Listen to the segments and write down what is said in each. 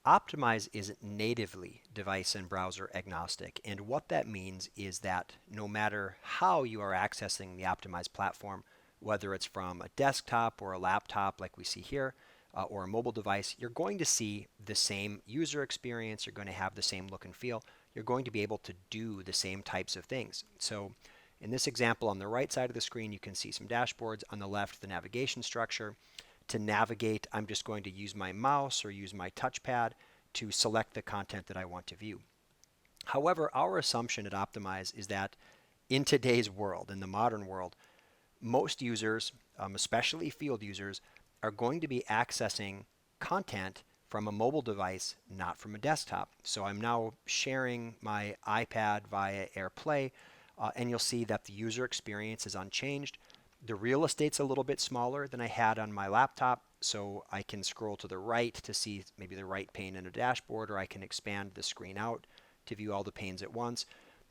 Optymyze is natively device and browser agnostic, and what that means is that no matter how you are accessing the Optymyze platform, whether it's from a desktop or a laptop like we see here, or a mobile device, you're going to see the same user experience, you're going to have the same look and feel, you're going to be able to do the same types of things. So in this example on the right side of the screen, you can see some dashboards. On the left, the navigation structure. To navigate, I'm just going to use my mouse or use my touchpad to select the content that I want to view. However, our assumption at Optymyze is that in today's world, in the modern world, most users, especially field users, are going to be accessing content from a mobile device, not from a desktop. So I'm now sharing my iPad via AirPlay, and you'll see that the user experience is unchanged. The real estate's a little bit smaller than I had on my laptop, so I can scroll to the right to see maybe the right pane in a dashboard, or I can expand the screen out to view all the panes at once.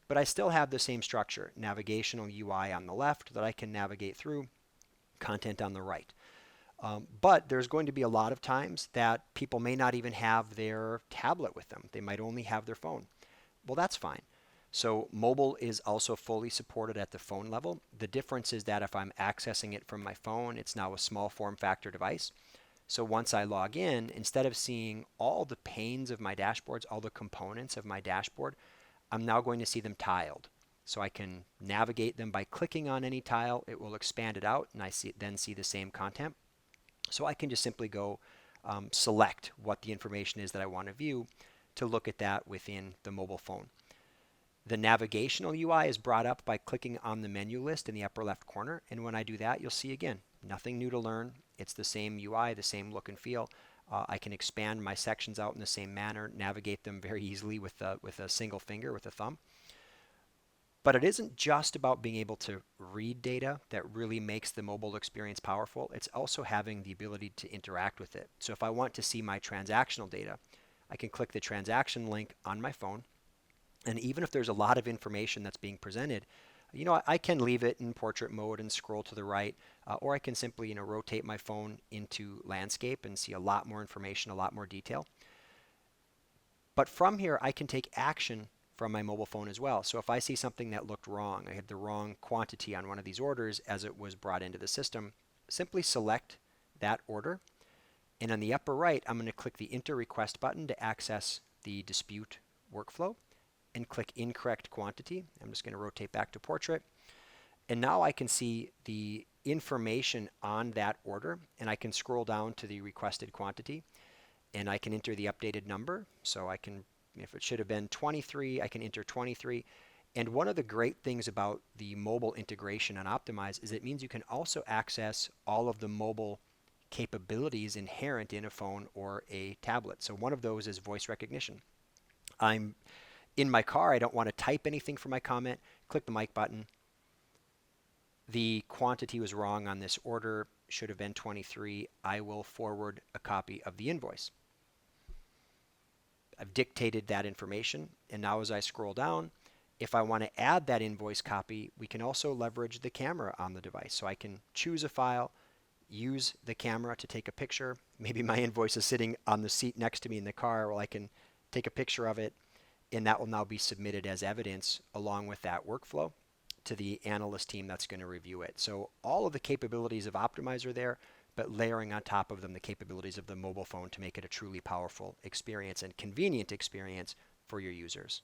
But I still have the same structure, navigational UI on the left that I can navigate through, content on the right. But there's going to be a lot of times that people may not even have their tablet with them. They might only have their phone. Well, that's fine. So mobile is also fully supported at the phone level. The difference is that if I'm accessing it from my phone, it's now a small form factor device. So once I log in, instead of seeing all the panes of my dashboards, all the components of my dashboard, I'm now going to see them tiled. So I can navigate them by clicking on any tile. It will expand it out, and I then see the same content. So I can just simply go select what the information is that I want to view to look at that within the mobile phone. The navigational UI is brought up by clicking on the menu list in the upper left corner. And when I do that, you'll see again, nothing new to learn. It's the same UI, the same look and feel. I can expand my sections out in the same manner, navigate them very easily with a single finger, with a thumb. But it isn't just about being able to read data that really makes the mobile experience powerful. It's also having the ability to interact with it. So if I want to see my transactional data, I can click the transaction link on my phone. And even if there's a lot of information that's being presented, I can leave it in portrait mode and scroll to the right, or I can simply, rotate my phone into landscape and see a lot more information, a lot more detail. But from here, I can take action from my mobile phone as well. So if I see something that looked wrong, I had the wrong quantity on one of these orders as it was brought into the system, simply select that order. And on the upper right, I'm going to click the Enter Request button to access the dispute workflow, and click Incorrect Quantity. I'm just going to rotate back to portrait. And now I can see the information on that order, and I can scroll down to the requested quantity, and I can enter the updated number. So I can, if it should have been 23, I can enter 23. And one of the great things about the mobile integration on Optymyze is it means you can also access all of the mobile capabilities inherent in a phone or a tablet. So one of those is voice recognition. I'm in my car, I don't want to type anything for my comment. Click the mic button. The quantity was wrong on this order, should have been 23. I will forward a copy of the invoice. I've dictated that information, and now as I scroll down, if I want to add that invoice copy, we can also leverage the camera on the device. So I can choose a file, use the camera to take a picture. Maybe my invoice is sitting on the seat next to me in the car. Well, I can take a picture of it, and that will now be submitted as evidence along with that workflow to the analyst team that's going to review it. So all of the capabilities of Optymyze are there, but layering on top of them the capabilities of the mobile phone to make it a truly powerful experience and convenient experience for your users.